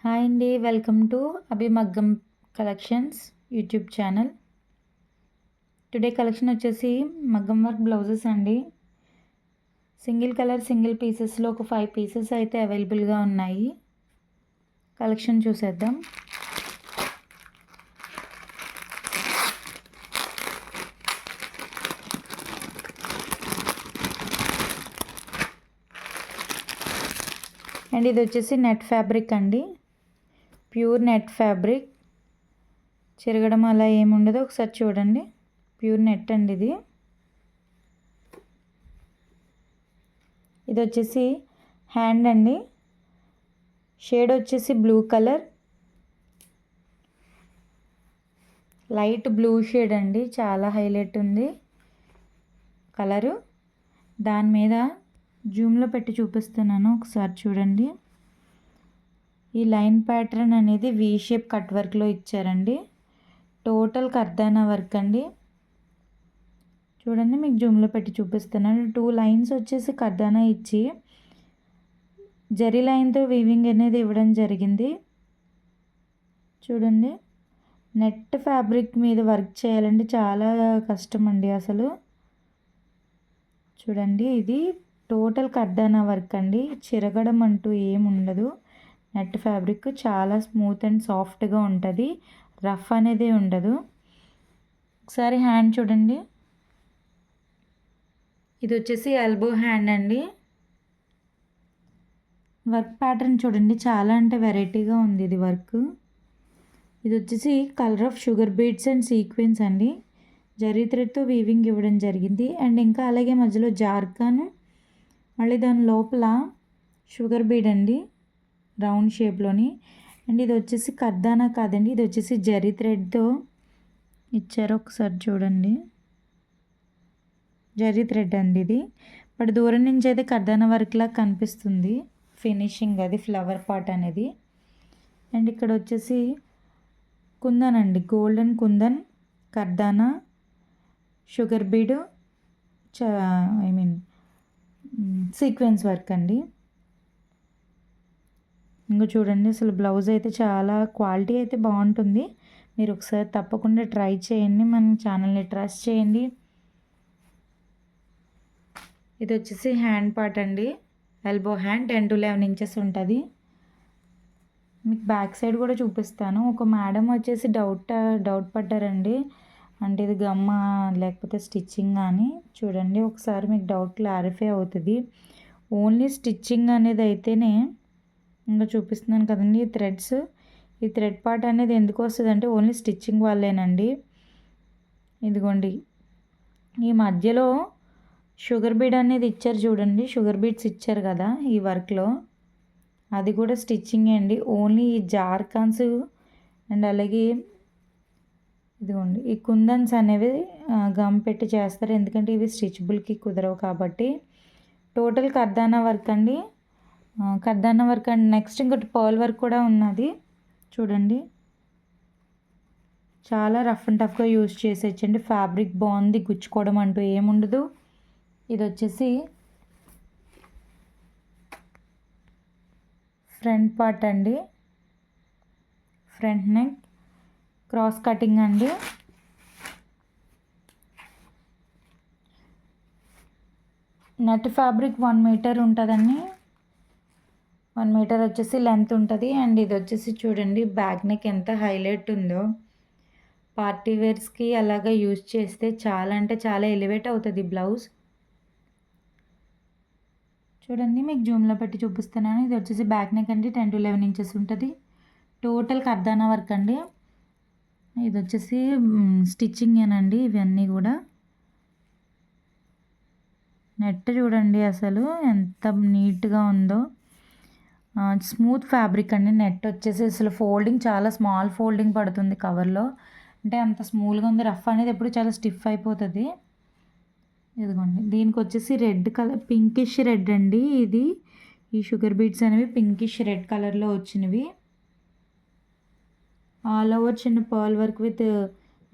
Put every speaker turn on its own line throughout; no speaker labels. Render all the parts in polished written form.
Hi అండి. Welcome to Abhimaggam collections YouTube channel. Today collection వచ్చేసి మగ్గం వర్క్ బ్లౌజెస్ అండి. సింగిల్ కలర్ సింగిల్ పీసెస్లో ఒక 5 పీసెస్ అయితే అవైలబుల్గా ఉన్నాయి. కలెక్షన్ చూసేద్దాం. అండ్ ఇది వచ్చేసి నెట్ ఫ్యాబ్రిక్ అండి. ప్యూర్ నెట్ ఫ్యాబ్రిక్, చిరగడం అలా ఏముండదు. ఒకసారి చూడండి, ప్యూర్ నెట్ అండి ఇది. ఇది వచ్చేసి హ్యాండ్ అండి. షేడ్ వచ్చేసి blue colour, light blue shade అండి. చాలా హైలైట్ ఉంది కలరు. దాని మీద జూమ్లో పెట్టి చూపిస్తున్నాను, ఒకసారి చూడండి. ఈ లైన్ ప్యాటర్న్ అనేది వీ షేప్ కట్ వర్క్లో ఇచ్చారండి. టోటల్ కర్దానా వర్క్ అండి. చూడండి, మీకు జూమ్లో పెట్టి చూపిస్తున్నాను. 2 లైన్స్ వచ్చేసి కర్దానా ఇచ్చి జరీ లైన్తో వీవింగ్ అనేది ఇవ్వడం జరిగింది. చూడండి, నెట్ ఫ్యాబ్రిక్ మీద వర్క్ చేయాలంటే చాలా కష్టం అండి అసలు. చూడండి, ఇది టోటల్ కర్దానా వర్క్ అండి. చిరగడం అంటూ ఏముండదు. నెట్ ఫ్యాబ్రిక్ చాలా స్మూత్ అండ్ సాఫ్ట్గా ఉంటుంది. రఫ్ అనేది ఉండదు. ఒకసారి హ్యాండ్ చూడండి. ఇది వచ్చేసి ఎల్బో హ్యాండ్ అండి. వర్క్ ప్యాటర్న్ చూడండి, చాలా అంటే వెరైటీగా ఉంది ఇది వర్క్. ఇది వచ్చేసి colour of sugar beads and sequence అండి. జరీ థ్రెడ్తో వీవింగ్ ఇవ్వడం జరిగింది. అండ్ ఇంకా అలాగే మధ్యలో జార్కాను, మళ్ళీ దాని లోపల షుగర్ బీడ్ అండి, రౌండ్ షేప్లోని. అండ్ ఇది వచ్చేసి కర్దానా కాదండి, ఇది వచ్చేసి జరీ థ్రెడ్తో ఇచ్చారు. ఒకసారి చూడండి, జరీ థ్రెడ్ అండి ఇది. బట్ దూరం నుంచి అయితే కర్దానా వర్క్లా కనిపిస్తుంది ఫినిషింగ్, అది ఫ్లవర్ పార్ట్ అనేది. అండ్ ఇక్కడ వచ్చేసి కుందన్ అండి, golden kundan, kardana, sugar bead, sequence work అండి. ఇంకా చూడండి, అసలు బ్లౌజ్ అయితే చాలా క్వాలిటీ అయితే బాగుంటుంది. మీరు ఒకసారి తప్పకుండా ట్రై చేయండి, మన ఛానల్ని ట్రస్ట్ చేయండి. ఇది వచ్చేసి హ్యాండ్ పార్ట్ అండి. ఎల్బో హ్యాండ్ 10 to 11 ఇంచెస్ ఉంటుంది. మీకు బ్యాక్ సైడ్ కూడా చూపిస్తాను. ఒక మేడం వచ్చేసి డౌట్ పడ్డారండి, అంటే ఇది గమ్మ లేకపోతే స్టిచ్చింగ్ అని. చూడండి, ఒకసారి మీకు డౌట్ క్లారిఫై అవుతుంది. ఓన్లీ స్టిచ్చింగ్ అనేది అయితేనే ఇంకా చూపిస్తున్నాను కదండి. ఈ థ్రెడ్ పార్ట్ అనేది ఎందుకు వస్తుంది అంటే ఓన్లీ స్టిచ్చింగ్ వాళ్ళేనండి. ఇదిగోండి, ఈ మధ్యలో షుగర్ బీడ్ అనేది ఇచ్చారు చూడండి, షుగర్ బీడ్స్ ఇచ్చారు కదా ఈ వర్క్లో, అది కూడా స్టిచ్చింగ్ అండి. ఓన్లీ ఈ జార్కాన్స్ అండ్ అలాగే ఇదిగోండి ఈ కుందన్స్ అనేవి గమ్ పెట్టి చేస్తారు, ఎందుకంటే ఇవి స్టిచ్బుల్కి కుదరవు కాబట్టి. టోటల్ కర్దానా వర్క్ అండి. కర్దానా వర్క్ అండ్ నెక్స్ట్ ఇంకోటి పర్ల్ వర్క్ కూడా ఉన్నది. చూడండి, చాలా రఫ్ అండ్ టఫ్గా యూజ్ చేసేయచ్చండి. ఫ్యాబ్రిక్ బాగుంది, గుచ్చుకోవడం అంటూ ఏముండదు. ఇది వచ్చేసి ఫ్రంట్ పార్ట్ అండి, ఫ్రంట్ నెక్, క్రాస్ కటింగ్ అండి. నెట్ ఫ్యాబ్రిక్ 1 మీటర్ ఉంటుందండి. 1 మీటర్ వచ్చేసి లెంత్ ఉంటుంది. అండ్ ఇది వచ్చేసి చూడండి, బ్యాక్ నెక్ ఎంత హైలైట్ ఉందో. పార్టీ వేర్స్కి అలాగా యూజ్ చేస్తే చాలా అంటే చాలా ఎలివేట్ అవుతుంది బ్లౌజ్. చూడండి, మీకు జూమ్లో పెట్టి చూపిస్తున్నాను. ఇది వచ్చేసి బ్యాక్ నెక్ అండి, 10 to 11 ఇంచెస్ ఉంటుంది. టోటల్ కర్దానా వర్క్ అండి. ఇది వచ్చేసి స్టిచ్చింగ్ ఏనండి ఇవన్నీ కూడా. నెట్ చూడండి అసలు ఎంత నీట్గా ఉందో. స్మూత్ ఫ్యాబ్రిక్ అండి. నెట్ వచ్చేసి అసలు ఫోల్డింగ్ చాలా స్మాల్ ఫోల్డింగ్ పడుతుంది కవర్లో, అంటే అంత స్మూల్గా ఉంది. రఫ్ అనేది ఎప్పుడు చాలా స్టిఫ్ అయిపోతుంది. ఇదిగోండి, దీనికి వచ్చేసి రెడ్ కలర్, పింకిష్ రెడ్ అండి ఇది. ఈ షుగర్ బీడ్స్ అనేవి పింకిష్ రెడ్ కలర్లో వచ్చినవి. ఆల్ ఓవర్ చిన్న పర్ల్ వర్క్ విత్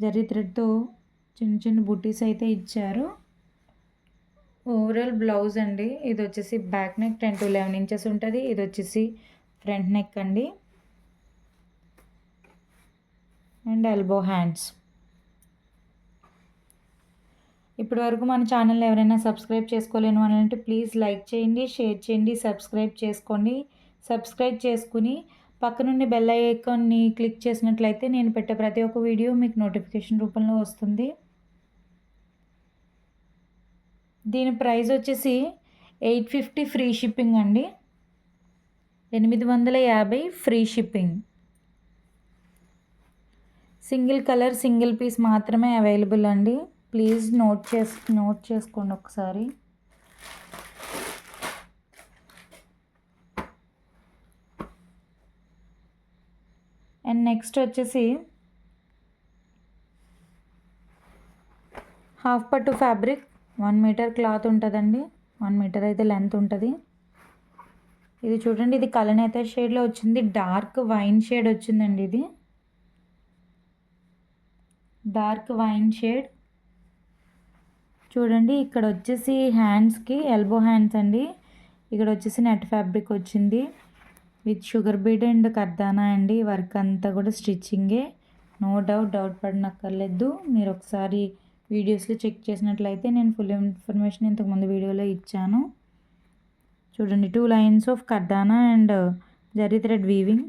జరీ థ్రెడ్తో చిన్న చిన్న బుటీస్ అయితే ఇచ్చారు. ఓవరాల్ బ్లౌజ్ అండి. ఇది వచ్చేసి బ్యాక్ నెక్ 10 to 11 ఇంచెస్ ఉంటుంది. ఇది వచ్చేసి ఫ్రంట్ నెక్ అండి. And elbow hands. ఇప్పటి వరకు మన ఛానల్ ఎవరైనా సబ్స్క్రైబ్ చేసుకోలేను అని అంటే ప్లీజ్ లైక్ చేయండి, షేర్ చేయండి, సబ్స్క్రైబ్ చేసుకోండి. సబ్స్క్రైబ్ చేసుకుని పక్కనుండి బెల్ ఐకాన్ని క్లిక్ చేసినట్లయితే నేను పెట్టే ప్రతి ఒక్క వీడియో మీకు నోటిఫికేషన్ రూపంలో వస్తుంది. దీని ప్రైస్ వచ్చేసి 850 ఫ్రీ షిప్పింగ్ అండి. 850 free shipping. Single colour single piece మాత్రమే అవైలబుల్ అండి. ప్లీజ్ నోట్ చేసుకోండి ఒకసారి. అండ్ నెక్స్ట్ వచ్చేసి హాఫ్ పట్టు ఫ్యాబ్రిక్ 1 మీటర్ క్లాత్ ఉంటుందండి. 1 మీటర్ అయితే లెంత్ ఉంటుంది. ఇది చూడండి, ఇది కలనేత షేడ్లో వచ్చింది. డార్క్ వైన్ షేడ్ వచ్చిందండి. ఇది డార్క్ వైన్ షేడ్. చూడండి, ఇక్కడ వచ్చేసి హ్యాండ్స్కి ఎల్బో హ్యాండ్స్ అండి. ఇక్కడ వచ్చేసి నెట్ ఫ్యాబ్రిక్ వచ్చింది విత్ షుగర్ బీడ్ అండ్ కర్దానా అండి. వర్క్ అంతా కూడా స్టిచ్చింగే, నో డౌట్ పడనక్కర్లేదు. మీరు ఒకసారి వీడియోస్లో చెక్ చేసినట్లయితే నేను ఫుల్ ఇన్ఫర్మేషన్ ఇంతకుముందు వీడియోలో ఇచ్చాను. చూడండి, 2 lines of kardana and zari thread weaving.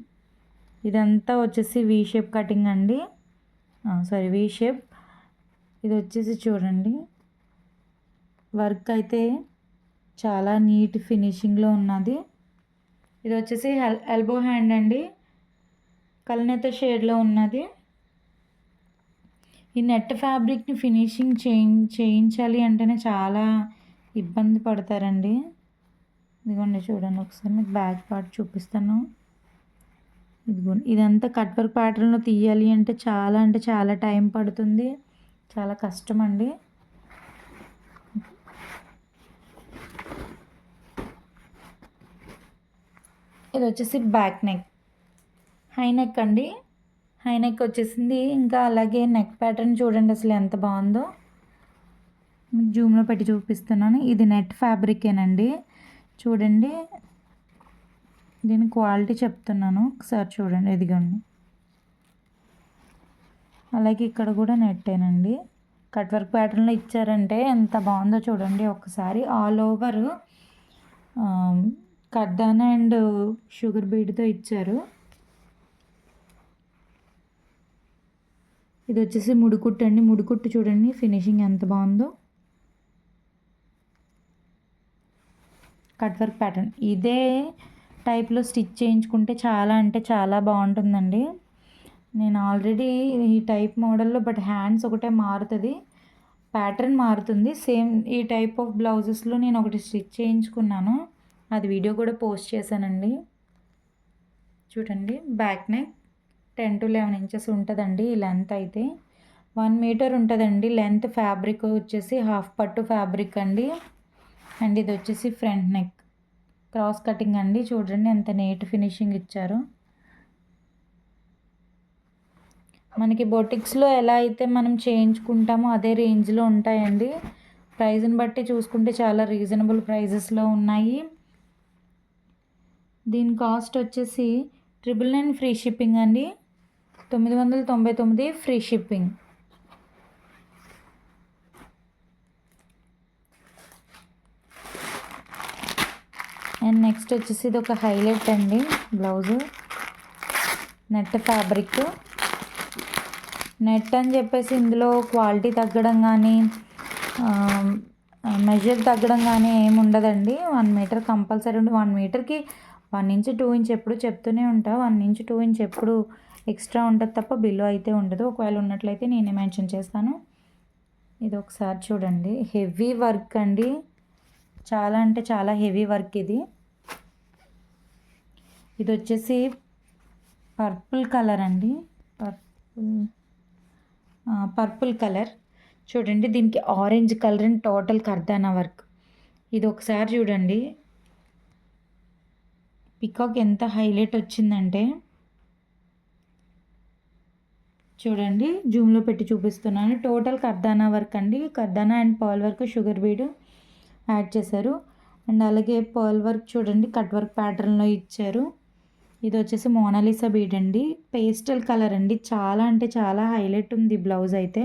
ఇదంతా వచ్చేసి వీ షేప్ కటింగ్ అండి, వీ షేప్. ఇది వచ్చేసి చూడండి, వర్క్ అయితే చాలా నీట్ ఫినిషింగ్లో ఉన్నది. ఇది వచ్చేసి ఎల్బో హ్యాండ్ అండి, కలనేత షేడ్లో ఉన్నది. ఈ నెట్ ఫ్యాబ్రిక్ని ఫినిషింగ్ చేయించాలి అంటేనే చాలా ఇబ్బంది పడతారండి. ఇదిగోండి చూడండి, ఒకసారి మీకు బ్యాక్ పార్ట్ చూపిస్తాను. ఇదిగోండి, ఇదంతా కట్ వర్క్ ప్యాటర్న్లో తీయాలి అంటే చాలా టైం పడుతుంది, చాలా కష్టం అండి. ఇది వచ్చేసి బ్యాక్ నెక్, హై నెక్ అండి. హై నెక్ వచ్చేసింది. ఇంకా అలాగే నెక్ ప్యాటర్న్ చూడండి అసలు ఎంత బాగుందో. మీకు జూమ్లో పెట్టి చూపిస్తున్నాను. ఇది నెట్ ఫ్యాబ్రికేనండి. చూడండి, దీని క్వాలిటీ చెప్తున్నాను ఒకసారి చూడండి. ఇదిగోండి, అలాగే ఇక్కడ కూడా నెట్టేనండి. కట్ వర్క్ ప్యాటర్న్లో ఇచ్చారంటే ఎంత బాగుందో చూడండి ఒకసారి. ఆల్ ఓవర్ కర్దానా అండ్ షుగర్ బీడ్తో ఇచ్చారు. ఇది వచ్చేసి ముడికుట్టు అండి. ముడికుట్టు చూడండి ఫినిషింగ్ ఎంత బాగుందో. కట్ వర్క్ ప్యాటర్న్ ఇదే టైప్లో స్టిచ్ చేయించుకుంటే చాలా బాగుంటుందండి. నేను ఆల్రెడీ ఈ టైప్ మోడల్లో, బట్ హ్యాండ్స్ ఒకటే మారుతుంది, ప్యాటర్న్ మారుతుంది. సేమ్ ఈ టైప్ ఆఫ్ బ్లౌజెస్లో నేను ఒకటి స్టిచ్ చేయించుకున్నాను, అది వీడియో కూడా పోస్ట్ చేశానండి. చూడండి, బ్యాక్ నెక్ 10 to 11 ఇంచెస్ ఉంటుందండి. ఈ లెంత్ అయితే 1 మీటర్ ఉంటుందండి లెంత్. ఫ్యాబ్రిక్ వచ్చేసి హాఫ్ పట్టు ఫ్యాబ్రిక్ అండి. అండ్ ఇది వచ్చేసి ఫ్రంట్ నెక్ క్రాస్ కటింగ్ అండి. చూడండి ఎంత నీట్ ఫినిషింగ్ ఇచ్చారు. మనకి బొటిక్స్లో ఎలా అయితే మనం చేయించుకుంటామో అదే రేంజ్లో ఉంటాయండి. ప్రైస్ని బట్టి చూసుకుంటే చాలా రీజనబుల్ ప్రైజెస్లో ఉన్నాయి. దీని కాస్ట్ వచ్చేసి 999 ఫ్రీ షిప్పింగ్ అండి. 999 ఫ్రీ షిప్పింగ్. అండ్ నెక్స్ట్ వచ్చేసి ఇది ఒక హైలైట్ అండి. Blouse net fabric. నెట్ అని చెప్పేసి ఇందులో క్వాలిటీ తగ్గడం కానీ మెజర్ తగ్గడం కానీ ఏమి ఉండదండి. 1 మీటర్ కంపల్సరీ ఉంది. 1 మీటర్కి 1 ఇంచ్ 2 ఇంచ్ ఎప్పుడు చెప్తూనే ఉంటా. 1 ఇంచ్ 2 ఇంచ్ ఎప్పుడు ఎక్స్ట్రా ఉంటుంది తప్ప బిలో అయితే ఉండదు. ఒకవేళ ఉన్నట్లయితే నేనే మెన్షన్ చేస్తాను. ఇది ఒకసారి చూడండి, హెవీ వర్క్ అండి. చాలా హెవీ వర్క్ ఇది. ఇది వచ్చేసి పర్పుల్ కలర్ అండి. పర్పుల్ కలర్ చూడండి, దీనికి orange colour and total kardana work. ఇది ఒకసారి చూడండి, పికాక్ ఎంత హైలైట్ వచ్చిందంటే చూడండి, జూమ్లో పెట్టి చూపిస్తున్నాను. టోటల్ కర్దానా వర్క్ అండి. Kardana and pearl work, sugar bead add చేశారు. అండ్ అలాగే పర్ల్ వర్క్ చూడండి కట్ వర్క్ ప్యాటర్న్లో ఇచ్చారు. ఇది వచ్చేసి మోనాలిసా బీడ్ అండి. పేస్టల్ కలర్ అండి. చాలా అంటే చాలా హైలైట్ ఉంది బ్లౌజ్ అయితే.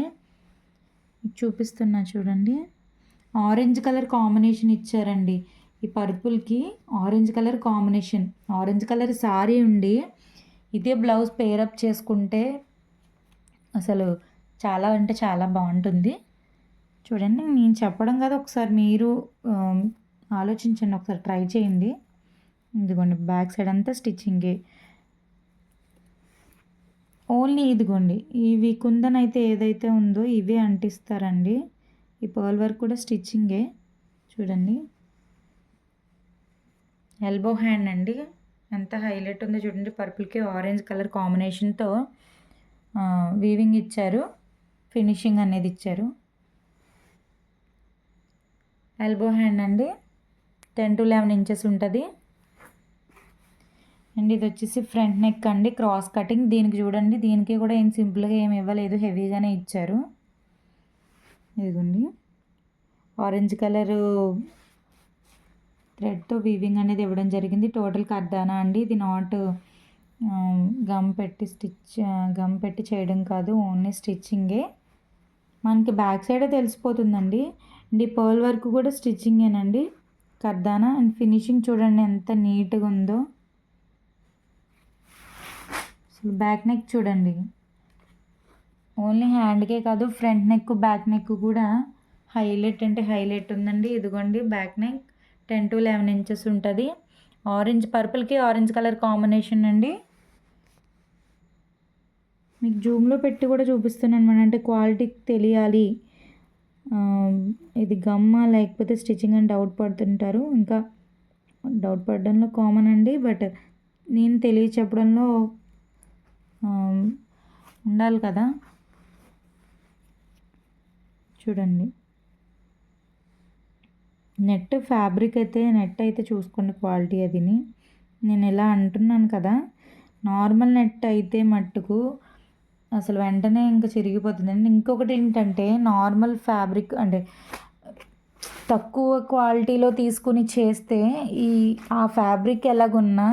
చూపిస్తున్నా చూడండి. ఆరెంజ్ కలర్ కాంబినేషన్ ఇచ్చారండి. ఈ పర్పుల్కి orange colour combination. Orange colour sari ఉండి ఇదే బ్లౌజ్ పేరప్ చేసుకుంటే అసలు చాలా అంటే చాలా బాగుంటుంది. చూడండి, నేను చెప్పడం కదా, ఒకసారి మీరు ఆలోచించండి, ఒకసారి ట్రై చేయండి. ఇదిగోండి బ్యాక్ సైడ్ అంతా స్టిచ్చింగే. ఓన్లీ ఇదిగోండి ఇవి కుందన్ అయితే ఏదైతే ఉందో ఇవే అంటిస్తారండి. ఈ పర్ల్ వర్క్ కూడా స్టిచ్చింగే. చూడండి, ఎల్బో హ్యాండ్ అండి. ఎంత హైలైట్ ఉందో చూడండి. పర్పుల్కి ఆరెంజ్ కలర్ కాంబినేషన్తో వీవింగ్ ఇచ్చారు, ఫినిషింగ్ అనేది ఇచ్చారు. ఎల్బో హ్యాండ్ అండి. 10 to 11 ఇంచెస్ ఉంటుంది అండ్ ఇది వచ్చేసి ఫ్రంట్ నెక్ అండి, క్రాస్ కటింగ్. దీనికి చూడండి, దీనికి కూడా ఏం సింపుల్గా ఏమి ఇవ్వలేదు, హెవీగానే ఇచ్చారు. ఇదిగోండి ఆరెంజ్ కలరు థ్రెడ్తో వీవింగ్ అనేది ఇవ్వడం జరిగింది. టోటల్ కర్దానా అండి. ఇది నాట్ గమ్ పెట్టి చేయడం కాదు, ఓన్లీ స్టిచ్చింగే. మనకి బ్యాక్ సైడే తెలిసిపోతుందండి. అండ్ ఈ పర్ల్ వర్క్ కూడా స్టిచ్చింగేనండి, కర్దానా. అండ్ ఫినిషింగ్ చూడండి ఎంత నీట్గా ఉందో. అసలు బ్యాక్ నెక్ చూడండి, ఓన్లీ హ్యాండ్కే కాదు ఫ్రంట్ నెక్ బ్యాక్ నెక్ కూడా హైలైట్ అంటే హైలైట్ ఉందండి. ఇదిగోండి బ్యాక్ నెక్ 10 to 11 ఇంచెస్ ఉంటుంది. ఆరెంజ్ పర్పుల్కి ఆరెంజ్ కలర్ కాంబినేషన్ అండి. మీకు జూమ్లో పెట్టి కూడా చూపిస్తున్నాను అనమాట, అంటే క్వాలిటీ తెలియాలి. ఇది గమ్మా లేకపోతే స్టిచ్చింగ్ అని డౌట్ పడుతుంటారు. ఇంకా డౌట్ పడడంలో కామన్ అండి, బట్ నేను తెలియచెప్పడంలో ఉండాలి కదా. చూడండి, నెట్ ఫ్యాబ్రిక్ అయితే నెట్ అయితే చూసుకోండి క్వాలిటీ అదిని. నేను ఇలా అంటున్నాను కదా, నార్మల్ నెట్ అయితే మట్టుకు అసలు వెంటనే ఇంకా చిరిగిపోతుందండి. ఇంకొకటి ఏంటంటే నార్మల్ ఫ్యాబ్రిక్ అంటే తక్కువ క్వాలిటీలో తీసుకుని చేస్తే ఆ ఫ్యాబ్రిక్ ఎలాగున్నా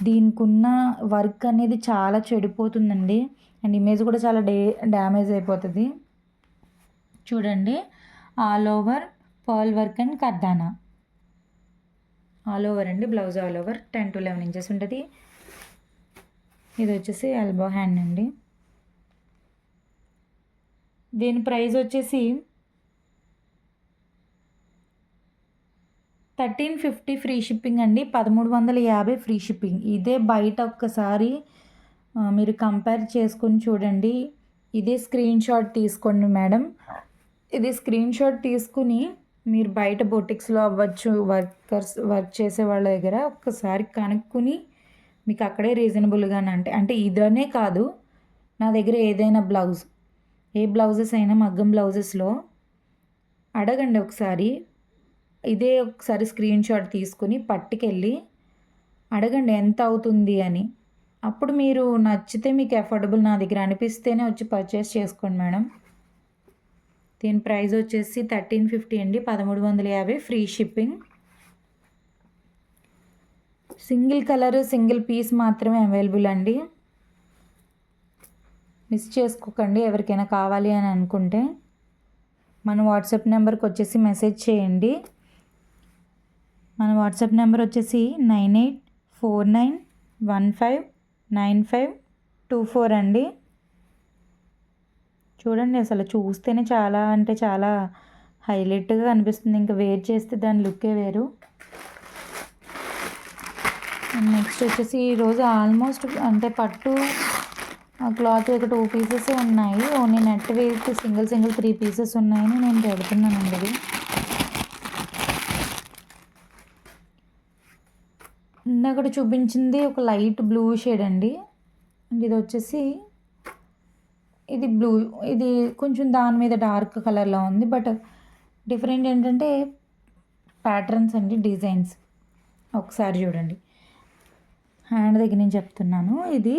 దీనికి ఉన్న వర్క్ అనేది చాలా చెడిపోతుందండి. అండ్ ఇమేజ్ కూడా చాలా డ్యామేజ్ అయిపోతుంది. చూడండి, all over pearl work and kardana all over అండి. Blouse all over 10 to 11 inches ఉంటుంది. ఇది వచ్చేసి ఎల్బో హ్యాండ్ అండి. దీని ప్రైస్ వచ్చేసి 1350 ఫ్రీ షిప్పింగ్ అండి. 1350 ఫ్రీ షిప్పింగ్. ఇదే బయట ఒక్కసారి మీరు కంపేర్ చేసుకొని చూడండి. ఇదే స్క్రీన్ షాట్ తీసుకోండి మేడం. ఇది స్క్రీన్ షాట్ తీసుకుని మీరు బయట బొటిక్స్లో అవ్వచ్చు, వర్క్ చేసే వాళ్ళ దగ్గర ఒక్కసారి కనుక్కొని మీకు అక్కడే రీజనబుల్గానే అంటే ఇదనే కాదు, నా దగ్గర ఏదైనా బ్లౌజ్, ఏ బ్లౌజెస్ అయినా మగ్గం బ్లౌజెస్లో అడగండి ఒకసారి. ఇదే ఒకసారి స్క్రీన్ షాట్ తీసుకుని పట్టుకెళ్ళి అడగండి ఎంత అవుతుంది అని. అప్పుడు మీరు నచ్చితే మీకు అఫోర్డబుల్ నా దగ్గర అనిపిస్తేనే వచ్చి పర్చేస్ చేసుకోండి మేడం. దీని ప్రైస్ వచ్చేసి 1350 అండి, 1350 free shipping. Single colour single piece మాత్రమే అవైలబుల్ అండి. మిస్ చేసుకోకండి. ఎవరికైనా కావాలి అని అనుకుంటే మన వాట్సాప్ నెంబర్కి వచ్చేసి మెసేజ్ చేయండి. మన వాట్సాప్ నెంబర్ వచ్చేసి 9849159524 అండి. చూడండి, అసలు చూస్తేనే చాలా అంటే చాలా హైలైట్గా అనిపిస్తుంది. ఇంకా వేర్ చేస్తే దాని లుక్కే వేరు. నెక్స్ట్ వచ్చేసి ఈరోజు ఆల్మోస్ట్ అంటే పట్టు క్లాత్ ఒక 2 పీసెస్ ఉన్నాయి. Only net waste single 3 pieces ఉన్నాయని నేను పెడుతున్నానండి. అది ఇందాక చూపించింది ఒక లైట్ బ్లూ షేడ్ అండి. ఇది వచ్చేసి ఇది బ్లూ, ఇది కొంచెం దాని మీద డార్క్ కలర్లో ఉంది. బట్ డిఫరెంట్ ఏంటంటే ప్యాటర్న్స్ అండి, డిజైన్స్. ఒకసారి చూడండి, హ్యాండ్ దగ్గర నేను చెప్తున్నాను. ఇది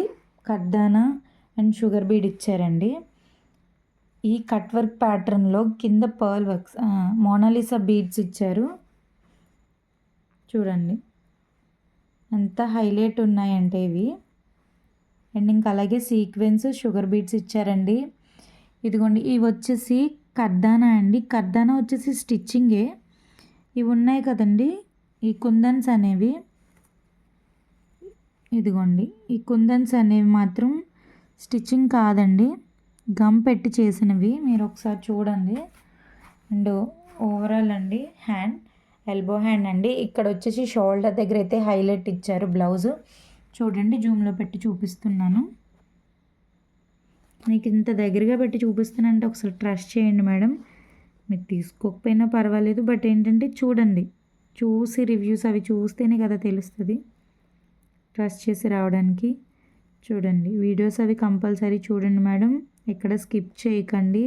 కర్దానా అండ్ షుగర్ బీడ్ ఇచ్చారండి. ఈ కట్ వర్క్ ప్యాటర్న్లో కింద పర్ల్ వర్క్స్ మోనాలిసా బీడ్స్ ఇచ్చారు. చూడండి ఎంత హైలైట్ ఉన్నాయంటే ఇవి. అండ్ ఇంకా అలాగే సీక్వెన్స్ షుగర్ బీట్స్ ఇచ్చారండి. ఇదిగోండి ఇవి వచ్చేసి కర్దానా అండి. కర్దానా వచ్చేసి స్టిచ్చింగే. ఇవి ఉన్నాయి కదండి ఈ కుందన్స్ అనేవి, ఇదిగోండి ఈ కుందన్స్ అనేవి మాత్రం స్టిచ్చింగ్ కాదండి, గమ్ పెట్టి చేసినవి. మీరు ఒకసారి చూడండి. అండ్ ఓవరాల్ అండి హ్యాండ్, ఎల్బో హ్యాండ్ అండి. ఇక్కడ వచ్చేసి షోల్డర్ దగ్గర అయితే హైలైట్ ఇచ్చారు బ్లౌజ్. చూడండి జూమ్లో పెట్టి చూపిస్తున్నాను. మీకు ఇంత దగ్గరగా పెట్టి చూపిస్తానంటే ఒకసారి ట్రస్ట్ చేయండి మేడం. మీరు తీసుకోకపోయినా పర్వాలేదు, బట్ ఏంటంటే చూడండి, చూసి రివ్యూస్ అవి చూస్తేనే కదా తెలుస్తుంది ట్రస్ట్ చేసి రావడానికి. చూడండి వీడియోస్ అవి కంపల్సరీ చూడండి మేడం, ఎక్కడ స్కిప్ చేయకండి.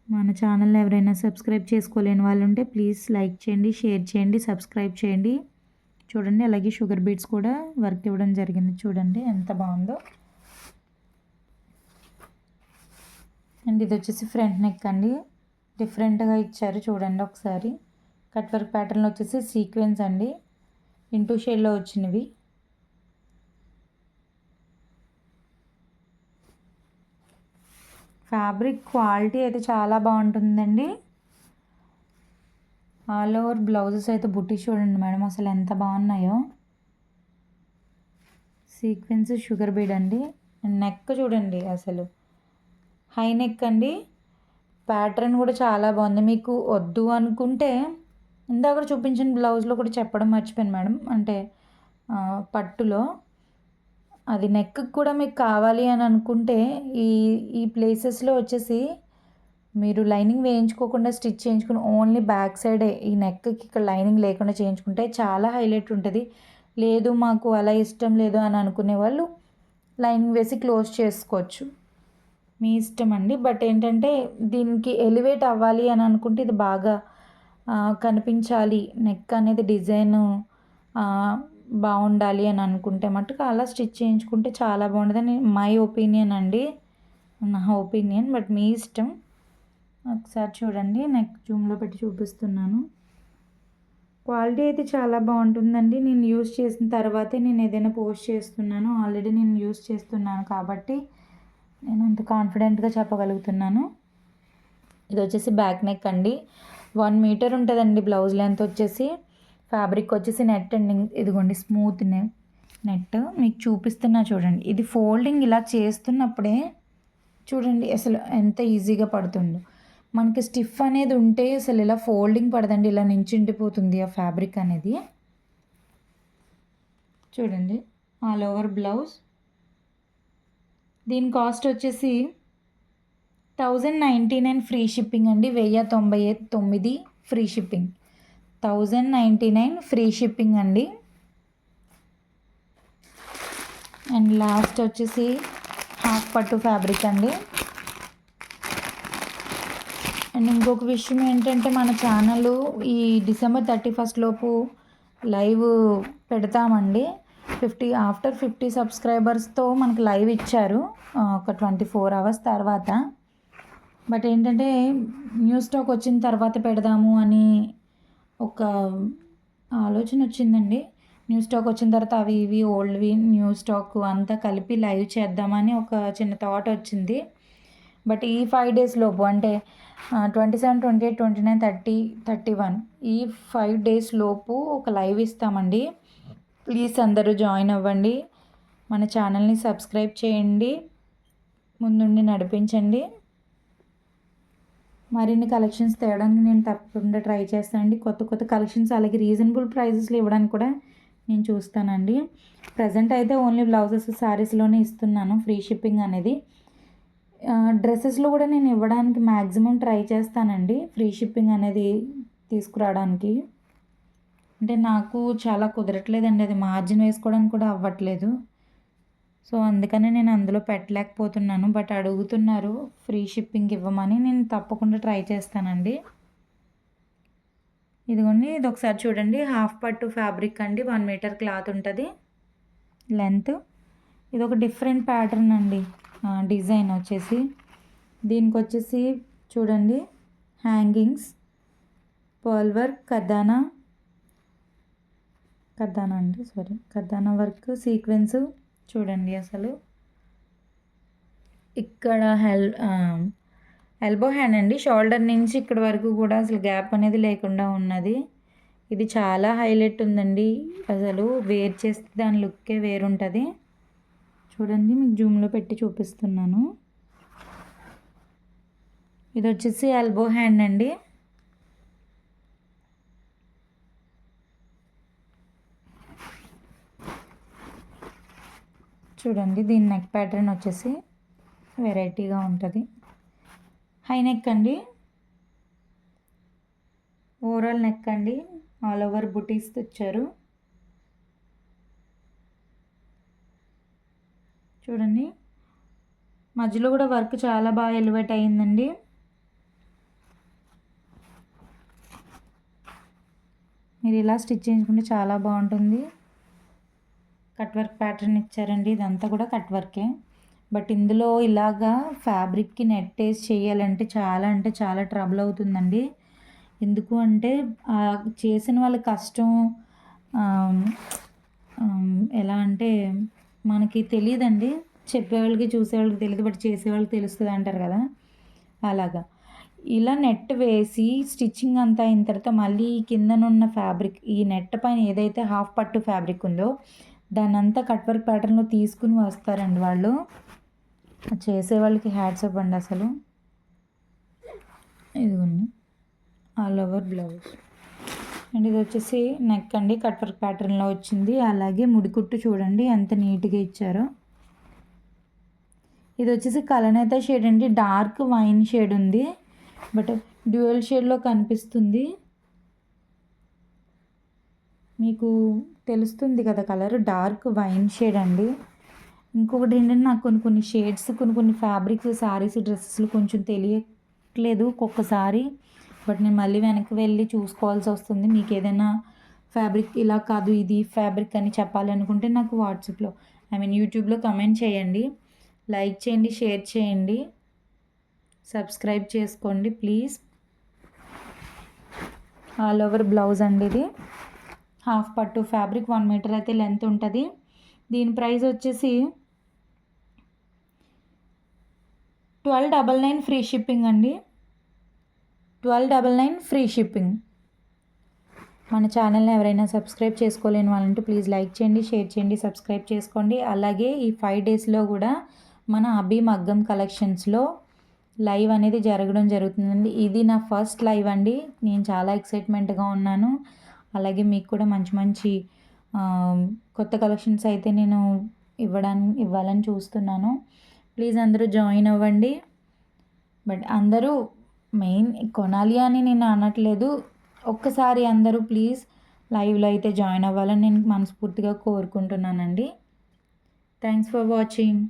మన ఛానల్ని ఎవరైనా సబ్స్క్రైబ్ చేసుకోలేని వాళ్ళు ఉంటే ప్లీజ్ లైక్ చేయండి, షేర్ చేయండి, సబ్స్క్రైబ్ చేయండి. చూడండి అలాగే షుగర్ బీట్స్ కూడా వర్క్ ఇవ్వడం జరిగింది. చూడండి ఎంత బాగుందో. అండ్ ఇది వచ్చేసి ఫ్రంట్ నెక్ అండి, డిఫరెంట్గా ఇచ్చారు చూడండి ఒకసారి. కట్ వర్క్ ప్యాటర్న్లో వచ్చేసి సీక్వెన్స్ అండి, ఇంటూ షేడ్లో వచ్చినవి. ఫ్యాబ్రిక్ క్వాలిటీ అయితే చాలా బాగుంటుందండి. ఆల్ ఓవర్ బ్లౌజెస్ అయితే బుట్టి చూడండి మేడం అసలు ఎంత బాగున్నాయో. సీక్వెన్స్ షుగర్ బీడ్ అండి. నెక్ చూడండి అసలు హై నెక్ అండి. ప్యాటర్న్ కూడా చాలా బాగుంది. మీకు వద్దు అనుకుంటే ఇందాక చూపించిన బ్లౌజ్లో కూడా చెప్పడం మర్చిపోయాను మేడం, అంటే పట్టులో అది నెక్ కూడా మీకు కావాలి అని అనుకుంటే ఈ ఈ ప్లేసెస్లో వచ్చేసి మీరు లైనింగ్ వేయించుకోకుండా స్టిచ్ చేయించుకుని ఓన్లీ బ్యాక్ సైడే ఈ నెక్కి ఇక్కడ లైనింగ్ లేకుండా చేయించుకుంటే చాలా హైలైట్ ఉంటుంది. లేదు మాకు అలా ఇష్టం లేదు అని అనుకునే వాళ్ళు లైనింగ్ వేసి క్లోజ్ చేసుకోవచ్చు, మీ ఇష్టం అండి. బట్ ఏంటంటే దీనికి ఎలివేట్ అవ్వాలి అని అనుకుంటే ఇది బాగా కనిపించాలి, నెక్ అనేది డిజైన్ బాగుండాలి అని అనుకుంటే మటుకు అలా స్టిచ్ చేయించుకుంటే చాలా బాగుంటుందని మై ఒపీనియన్ అండి, నా ఒపీనియన్. బట్ మీ ఇష్టం. ఒకసారి చూడండి నెక్ జూమ్లో పెట్టి చూపిస్తున్నాను. క్వాలిటీ అయితే చాలా బాగుంటుందండి. నేను యూస్ చేసిన తర్వాతే నేను ఏదైనా పోస్ట్ చేస్తున్నాను, ఆల్రెడీ నేను యూస్ చేస్తున్నాను కాబట్టి నేను అంత కాన్ఫిడెంట్గా చెప్పగలుగుతున్నాను. ఇది వచ్చేసి బ్యాక్ నెక్ అండి, 1 మీటర్ ఉంటుందండి బ్లౌజ్ లెంత్ వచ్చేసి. ఫ్యాబ్రిక్ వచ్చేసి నెట్ అండి, ఇదిగోండి స్మూత్ నెట్ మీకు చూపిస్తున్నా చూడండి. ఇది ఫోల్డింగ్ ఇలా చేస్తున్నప్పుడే చూడండి అసలు ఎంత ఈజీగా పడుతుందో. మనకి స్టిఫ్ అనేది ఉంటే అసలు ఇలా ఫోల్డింగ్ పడదండి, ఇలా నించుండిపోతుంది ఆ ఫ్యాబ్రిక్ అనేది. చూడండి ఆల్ ఓవర్ బ్లౌజ్. దీని కాస్ట్ వచ్చేసి 1099 ఫ్రీ షిప్పింగ్ అండి, 1099 ఫ్రీ షిప్పింగ్, 1099 ఫ్రీ షిప్పింగ్ అండి. అండ్ లాస్ట్ వచ్చేసి హాఫ్ పట్టు ఫ్యాబ్రిక్ అండి. అండ్ ఇంకొక విషయం ఏంటంటే మన ఛానల్ ఈ డిసెంబర్ 31 లోపు లైవ్ పెడతామండి. ఆఫ్టర్ 50 సబ్స్క్రైబర్స్తో మనకి లైవ్ ఇచ్చారు ఒక 24 అవర్స్ తర్వాత. బట్ ఏంటంటే న్యూ స్టాక్ వచ్చిన తర్వాత పెడదాము అని ఒక ఆలోచన వచ్చిందండి. న్యూ స్టాక్ వచ్చిన తర్వాత అవి ఇవి ఓల్డ్వి న్యూ స్టాక్ అంతా కలిపి లైవ్ చేద్దామని ఒక చిన్న థాట్ వచ్చింది. బట్ ఈ 5 డేస్ లోపు అంటే 27, 28, 29, 30, 31 ఈ 5 డేస్ లోపు ఒక లైవ్ ఇస్తామండి. ప్లీజ్ అందరూ జాయిన్ అవ్వండి, మన ఛానల్ని సబ్స్క్రైబ్ చేయండి, ముందుండి నడిపించండి. మరిన్ని కలెక్షన్స్ తేవడానికి నేను తప్పకుండా ట్రై చేస్తానండి. కొత్త కొత్త కలెక్షన్స్ అలాగే రీజనబుల్ ప్రైజెస్లో ఇవ్వడానికి కూడా నేను చూస్తానండి. ప్రజెంట్ అయితే ఓన్లీ బ్లౌజెస్ శారీస్లోనే ఇస్తున్నాను ఫ్రీ షిప్పింగ్ అనేది. డ్రెస్సెస్లో కూడా నేను ఇవ్వడానికి మ్యాక్సిమం ట్రై చేస్తానండి ఫ్రీ షిప్పింగ్ అనేది తీసుకురావడానికి. అంటే నాకు చాలా కుదరట్లేదండి, అది మార్జిన్ వేసుకోవడానికి కూడా అవ్వట్లేదు. సో అందుకనే నేను అందులో పెట్టలేకపోతున్నాను. బట్ అడుగుతున్నారు ఫ్రీ షిప్పింగ్ ఇవ్వమని, నేను తప్పకుండా ట్రై చేస్తానండి. ఇదిగోండి ఇది ఒకసారి చూడండి, హాఫ్ పట్టు ఫ్యాబ్రిక్ అండి, 1 మీటర్ క్లాత్ ఉంటుంది లెంత్. ఇది ఒక డిఫరెంట్ ప్యాటర్న్ అండి, డిజైన్ వచ్చేసి. దీనికి వచ్చేసి చూడండి హ్యాంగింగ్స్, పర్ల్ వర్క్, కర్దానా, కర్దానా అండి, సారీ, కర్దానా వర్క్ సీక్వెన్స్ చూడండి. అసలు ఇక్కడ ఎల్బో హ్యాండ్ అండి, షోల్డర్ నుంచి ఇక్కడ వరకు కూడా అసలు గ్యాప్ అనేది లేకుండా ఉన్నది. ఇది చాలా హైలైట్ ఉందండి. అసలు వేర్ చేస్తే దాని లుక్కే వేరుంటుంది. చూడండి, మీకు జూమ్లో పెట్టి చూపిస్తున్నాను. ఇది వచ్చేసి ఎల్బో హ్యాండ్ అండి. చూడండి, దీని నెక్ ప్యాటర్న్ వచ్చేసి వెరైటీగా ఉంటుంది. హై నెక్ అండి, ఓవరాల్ నెక్ అండి, ఆల్ ఓవర్ బుటీస్ ఇచ్చారు. చూడండి, మధ్యలో కూడా వర్క్ చాలా బాగా ఎలివేట్ అయ్యిందండి. మీరు ఇలా స్టిచ్ చేయించుకుంటే చాలా బాగుంటుంది. కట్ వర్క్ ప్యాటర్న్ ఇచ్చారండి, ఇదంతా కూడా కట్ వర్కే. బట్ ఇందులో ఇలాగా ఫ్యాబ్రిక్కి నెట్ వేసి చేయాలంటే చాలా అంటే చాలా ట్రబుల్ అవుతుందండి. ఎందుకు అంటే చేసిన వాళ్ళ కష్టం ఎలా అంటే మనకి తెలియదండి. చెప్పేవాళ్ళకి చూసేవాళ్ళకి తెలియదు, బట్ చేసేవాళ్ళకి తెలుస్తుంది అంటారు కదా, అలాగా. ఇలా నెట్ వేసి స్టిచ్చింగ్ అంతా అయిన తర్వాత మళ్ళీ కిందనున్న ఫ్యాబ్రిక్, ఈ నెట్ పైన ఏదైతే హాఫ్ పట్టు ఫ్యాబ్రిక్ ఉందో దాన్ని అంతా కట్ వర్క్ ప్యాటర్న్లో తీసుకుని వస్తారండి వాళ్ళు. చేసే వాళ్ళకి హ్యాట్స్ ఆఫ్ అండి అసలు. ఇదిగోండి ఆల్ ఓవర్ బ్లౌజ్ అండ్ ఇది వచ్చేసి నెక్ అండి, కట్ వర్క్ ప్యాటర్న్లో వచ్చింది. అలాగే ముడికుట్టు చూడండి ఎంత నీట్గా ఇచ్చారో. ఇది వచ్చేసి కలనేత షేడ్ అండి, డార్క్ వైన్ షేడ్ ఉంది, బట్ డ్యూయల్ షేడ్లో కనిపిస్తుంది. మీకు తెలుస్తుంది కదా కలర్, డార్క్ వైన్ షేడ్ అండి. ఇంకొకటి ఏంటంటే నాకు కొన్ని షేడ్స్, కొన్ని ఫ్యాబ్రిక్స్, శారీస్, డ్రెస్సెస్లు కొంచెం తెలియట్లేదు ఒక్కొక్కసారి. బట్ నేను మళ్ళీ వెనక్కి వెళ్ళి చూసుకోవాల్సి వస్తుంది. మీకు ఏదైనా ఫ్యాబ్రిక్ ఇలా కాదు ఇది ఫ్యాబ్రిక్ అని చెప్పాలి అనుకుంటే నాకు వాట్సాప్లో యూట్యూబ్లో కమెంట్ చేయండి. లైక్ చేయండి, షేర్ చేయండి, సబ్స్క్రైబ్ చేసుకోండి ప్లీజ్. ఆల్ ఓవర్ బ్లౌజ్ అండి, ఇది హాఫ్ పట్టు ఫ్యాబ్రిక్, 1 మీటర్ అయితే లెంత్ ఉంటుంది. దీని ప్రైస్ వచ్చేసి 1299 ఫ్రీ షిప్పింగ్ అండి, 1299 ఫ్రీ షిప్పింగ్. మన ఛానల్ని ఎవరైనా సబ్స్క్రైబ్ చేసుకోలేని వాళ్ళంటే ప్లీజ్ లైక్ చేయండి, షేర్ చేయండి, సబ్స్క్రైబ్ చేసుకోండి. అలాగే ఈ 5 డేస్లో కూడా మన అభి మగ్గం కలెక్షన్స్లో లైవ్ అనేది జరగడం జరుగుతుందండి. ఇది నా ఫస్ట్ లైవ్ అండి, నేను చాలా ఎక్సైట్మెంట్గా ఉన్నాను. అలాగే మీకు కూడా మంచి మంచి కొత్త కలెక్షన్స్ అయితే నేను ఇవ్వాలని చూస్తున్నాను. ప్లీజ్ అందరూ జాయిన్ అవ్వండి. బట్ అందరూ మెయిన్ కొనాలి అని నేను అనట్లేదు, ఒక్కసారి అందరూ ప్లీజ్ లైవ్లో అయితే జాయిన్ అవ్వాలని నేను మనస్ఫూర్తిగా కోరుకుంటున్నానండి. Thanks for watching.